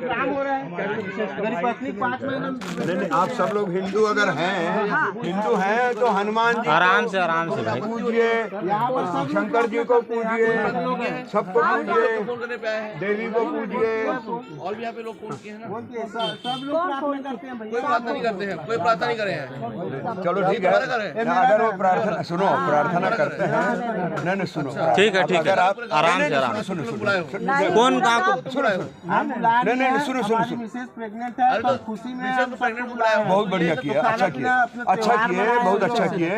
काम हो रहा है। मेरी पत्नी 5 महीना नहीं, आप सब लोग हिंदू अगर हैं, हिंदू हैं तो हनुमान जी आराम से भाई पूजिए, शंकर जी को पूजिए, सबको पूजिए, देवी को पूजिए। और भी यहाँ पे लोग फोन किए हैं ना, सब लोग प्रार्थना करते हैं कोई प्रार्थना नहीं करते हैं, कोई प्रार्थना नहीं करे हैं। चलो ठीक है, अगर वो प्रार्थना सुनो, प्रार्थना करते हैं, नहीं सुनो, ठीक है अगर आप आराम से आराम सुनो कौन कहाँ को सुनो नहीं सुनो मिसेस प्रेग्नेंट है तो खुशी में प्रेग्नेंट बुलाया बहुत बढ़िया किया, अच्छा किए, बहुत अच्छा किए।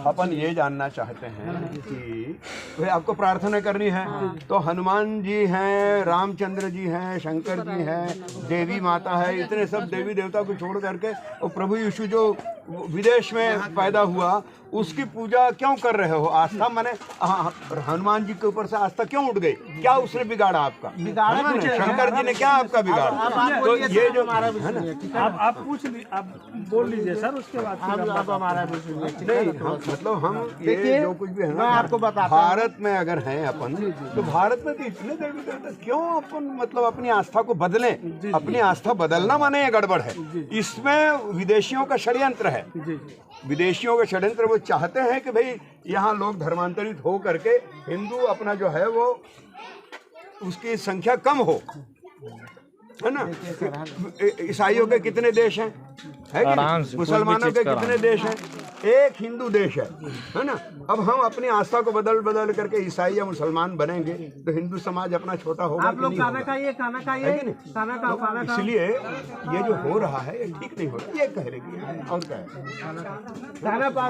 अपन ये जानना चाहते हैं कि भाई आपको प्रार्थना करनी है तो हनुमान जी हैं, रामचंद्र जी हैं, शंकर जी हैं, देवी माता है, इतने सब देवी देवता को छोड़ करके और प्रभु यीशु जो विदेश में पैदा हुआ उसकी पूजा क्यों कर रहे हो? आस्था माने हनुमान जी के ऊपर से आस्था क्यों उठ गई? क्या उसने बिगाड़ा आपका? शंकर जी ने क्या आपका बिगाड़ा? तो ये जो है ना, आप पूछ आप बोल लीजिए सर, उसके बाद आप हमारा नहीं मतलब हम ये जो कुछ भी है ना, आपको बताता भारत में अगर हैं अपन तो भारत में तो इतने देवी देवता क्यों अपन मतलब अपनी आस्था को बदलें? अपनी आस्था बदलना माने ये गड़बड़ है। इसमें विदेशियों का षड्यंत्र है, विदेशियों का षड्यंत्र। वो चाहते हैं कि भाई यहाँ लोग धर्मांतरित हो करके हिंदू अपना जो है वो उसकी संख्या कम हो, है ना। ईसाइयों के कितने देश हैं, है कि मुसलमानों के कितने देश हैं? एक हिंदू देश है ना। अब हम अपनी आस्था को बदल करके ईसाई या मुसलमान बनेंगे तो हिंदू समाज अपना छोटा होगा। आप लोग खाना खाइए, खाना खाइए, खाना खाओ, खाना खाओ। इसलिए ये जो हो रहा है ये ठीक नहीं हो रहा, ये कह रही और क्या है।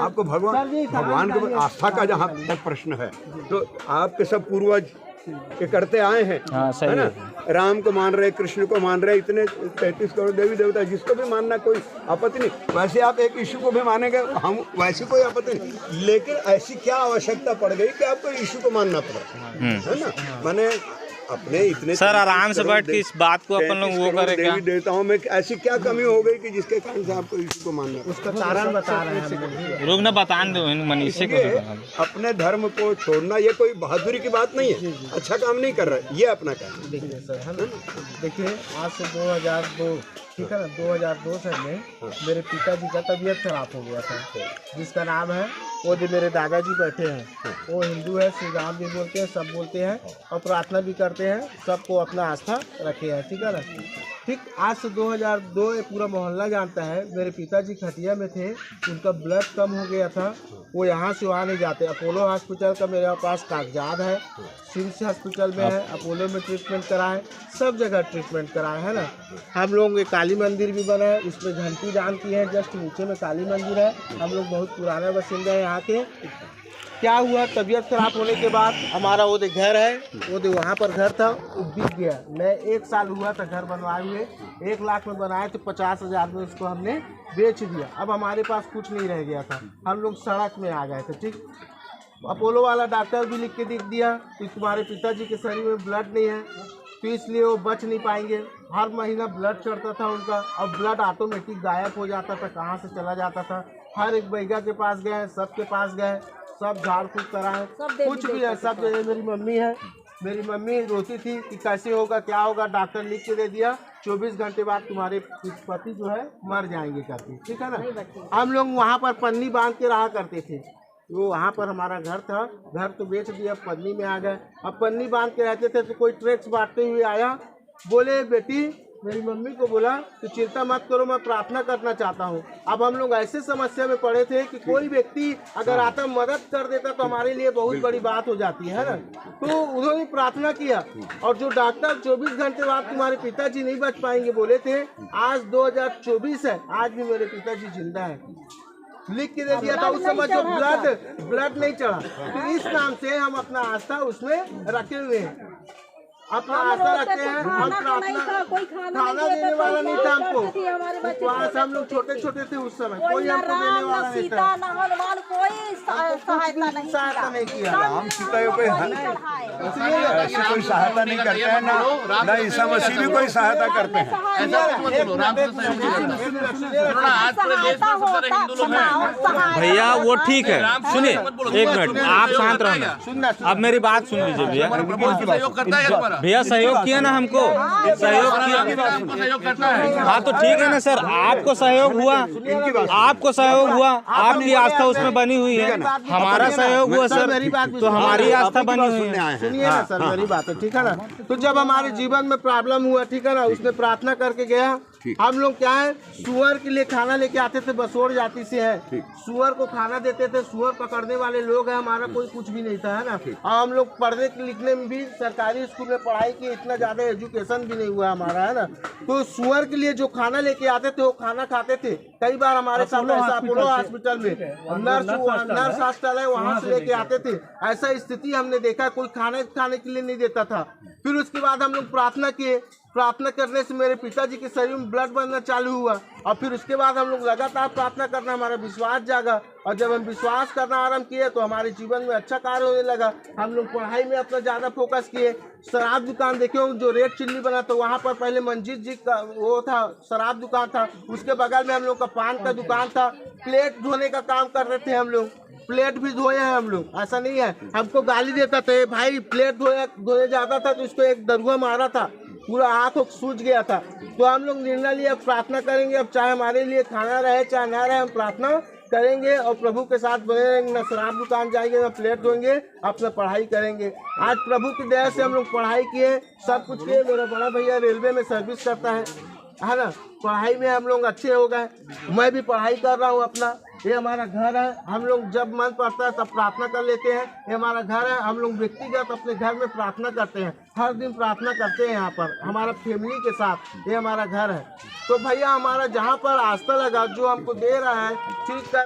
आपको भगवान के आस्था का जहाँ तक प्रश्न है तो आपके सब पूर्वज के करते आए हैं, है ना। राम को मान रहे, कृष्ण को मान रहे, इतने 33 करोड़ देवी देवता, जिसको भी मानना कोई आपत्ति नहीं। वैसे आप एक यीशु को भी मानेंगे, हम वैसे कोई आपत्ति नहीं, लेकिन ऐसी क्या आवश्यकता पड़ गई कि आपको यीशु को मानना पड़ा, है ना। माने अपने इतने सर आराम से बैठ के इस बात को अपन लोग वो करें क्या? देवी देवताओं में ऐसी क्या कमी हो गई कि जिसके कारण से आपको यीशु को मानना? उसका कारण बता रहे हैं। रुक ना बता दो मनीषे को। अपने धर्म को छोड़ना ये कोई बहादुरी की बात नहीं है, अच्छा काम नहीं कर रहा है, ये अपना काम। देखिए सर, है ना, देखिए आज से 2002 ठीक है ना, 2002 से में मेरे पिताजी का तबीयत खराब हो गया था, जिसका नाम है, वो जो मेरे दादाजी बैठे हैं वो हिंदू है, श्री राम भी बोलते हैं, सब बोलते हैं और प्रार्थना भी करते हैं, सबको अपना आस्था रखे हैं, ठीक है ना। ठीक आज से 2002 ये पूरा मोहल्ला जानता है। मेरे पिताजी खटिया में थे, उनका ब्लड कम हो गया था, वो यहाँ से वहाँ नहीं जाते। अपोलो हॉस्पिटल का मेरे पास कागजात है, सिम्स हॉस्पिटल में है, अपोलो में ट्रीटमेंट कराए, सब जगह ट्रीटमेंट कराए, है ना। हम लोग एक काली मंदिर भी बना है, उसमें घंटी दान की है, जस्ट नीचे में काली मंदिर है। हम लोग बहुत पुराने बासिंदा है यहाँ के। क्या हुआ, तबीयत खराब होने के बाद हमारा वो घर है, वो वहाँ पर घर था, वो बिक गया। मैं 1 साल हुआ था घर बनवाए हुए, 1 लाख में बनाए तो 50,000 में उसको हमने बेच दिया। अब हमारे पास कुछ नहीं रह गया था, हम लोग सड़क में आ गए थे। ठीक, अपोलो वाला डॉक्टर भी लिख के दिख दिया कि तुम्हारे पिताजी के शरीर में ब्लड नहीं है, तो इसलिए वो बच नहीं पाएंगे। हर महीना ब्लड चढ़ता था उनका, अब ब्लड ऑटोमेटिक गायब हो जाता था, कहाँ से चला जाता था। हर एक बैगा के पास गए, सबके पास गए, सब झाड़ फूक कराए, कुछ भी है, सब जगह। मेरी मम्मी है, मेरी मम्मी रोती थी कि कैसे होगा, क्या होगा। डॉक्टर लिख के दे दिया 24 घंटे बाद तुम्हारे पति जो है मर जाएंगे करके, ठीक है ना। हम लोग वहाँ पर पन्नी बांध के रहा करते थे, वो वहाँ पर हमारा घर था, घर तो बेच दिया, पन्नी में आ गए। अब पन्नी बांध के रहते थे तो कोई ट्रैक्स बांटते हुए आया, बोले बेटी, मेरी मम्मी को बोला तो चिंता मत करो, मैं प्रार्थना करना चाहता हूँ। अब हम लोग ऐसे समस्या में पड़े थे कि कोई व्यक्ति अगर आता मदद कर देता तो हमारे लिए बहुत बड़ी बात हो जाती है ना। तो उन्होंने प्रार्थना किया, और जो डॉक्टर 24 घंटे बाद तुम्हारे पिताजी नहीं बच पाएंगे बोले थे, आज 2024 है, आज भी मेरे पिताजी जिंदा है, लिख के दे दिया था। उस समय जो ब्लड नहीं चढ़ा, तो इस नाम से हम अपना आस्था उसमें रखे हुए हैं, अपना आस्था रखते हैं। हम प्रार्थना, खाना देने वाला नहीं था हमको, वहाँ से हम लोग छोटे छोटे थे उस समय, कोई हमको देने वाला नहीं था, सहायता नहीं किया। राम सीता कोई ऐसी कोई सहायता नहीं करते हैं, ना ईसा मसीह भी कोई सहायता करते हैं। भैया वो ठीक है, सुनिए 1 मिनट, आप शांत रहना। अब मेरी बात सुन लीजिए भैया, भैया सहयोग किया ना हमको, सहयोग किया। आपको सहयोग करता है। हाँ तो ठीक है ना सर, आपको सहयोग हुआ, आपको सहयोग हुआ, आपकी आस्था उसमें बनी हुई है, हमारा सहयोग हुआ सर, तो हमारी आस्था बनी हुई है। सुनिए ना सर, मेरी बात है, ठीक है ना। तो जब हमारे जीवन में प्रॉब्लम हुआ, ठीक है ना, उसने प्रार्थना करके गया। हम लोग क्या है, सुअर के लिए खाना लेके आते थे, बसोर जाति से है, सुअर को खाना देते थे। सुअर पकड़ने वाले लोग हैं, हमारा कोई कुछ भी नहीं था, है ना। और हम लोग पढ़ने लिखने में भी सरकारी स्कूल में पढ़ाई की, इतना ज्यादा एजुकेशन भी नहीं हुआ हमारा, है ना। तो सुअर के लिए जो खाना लेके आते थे वो खाना खाते थे। कई बार हमारे साथ ऐसा अपोलो हॉस्पिटल में नर्स हॉस्टल है, वहाँ से लेके आते थे। ऐसा स्थिति हमने देखा, कोई खाने के लिए नहीं देता था। फिर उसके बाद हम लोग प्रार्थना किए। प्रार्थना करने से मेरे पिताजी के शरीर में ब्लड बनना चालू हुआ, और फिर उसके बाद हम लोग लगातार प्रार्थना करना, हमारा विश्वास जागा। और जब हम विश्वास करना आरंभ किए तो हमारे जीवन में अच्छा कार्य होने लगा। हम लोग पढ़ाई में अपना ज़्यादा फोकस किए। शराब दुकान देखे जो रेड चिल्ली बना, तो वहाँ पर पहले मंजीत जी का वो था, शराब दुकान था। उसके बगल में हम लोग का पान का दुकान था। प्लेट धोने का काम कर रहे थे हम लोग, प्लेट भी धोए हैं हम लोग, ऐसा नहीं है। हमको गाली देता था भाई, प्लेट धोने जाता था तो उसको एक दरुआ मारा था, पूरा आँख सूज गया था। तो हम लोग निर्णय लिया, प्रार्थना करेंगे। अब चाहे हमारे लिए खाना रहे चाहे ना रहे, हम प्रार्थना करेंगे और प्रभु के साथ बने रहेंगे। ना शराब दुकान जाएंगे, ना प्लेट धोएंगे, अपना पढ़ाई करेंगे। आज प्रभु की दया से हम लोग पढ़ाई किए, सब कुछ किए। मेरा बड़ा भैया रेलवे में सर्विस करता है ना। पढ़ाई में हम लोग अच्छे हो गए। मैं भी पढ़ाई कर रहा हूँ अपना। ये हमारा घर है, हम लोग जब मन पड़ता है तब प्रार्थना कर लेते हैं। ये हमारा घर है, हम लोग व्यक्तिगत अपने घर में प्रार्थना करते हैं, हर दिन प्रार्थना करते हैं यहाँ पर हमारा फैमिली के साथ। ये हमारा घर है। तो भैया हमारा जहाँ पर आस्था लगा, जो हमको दे रहा है ठीक है।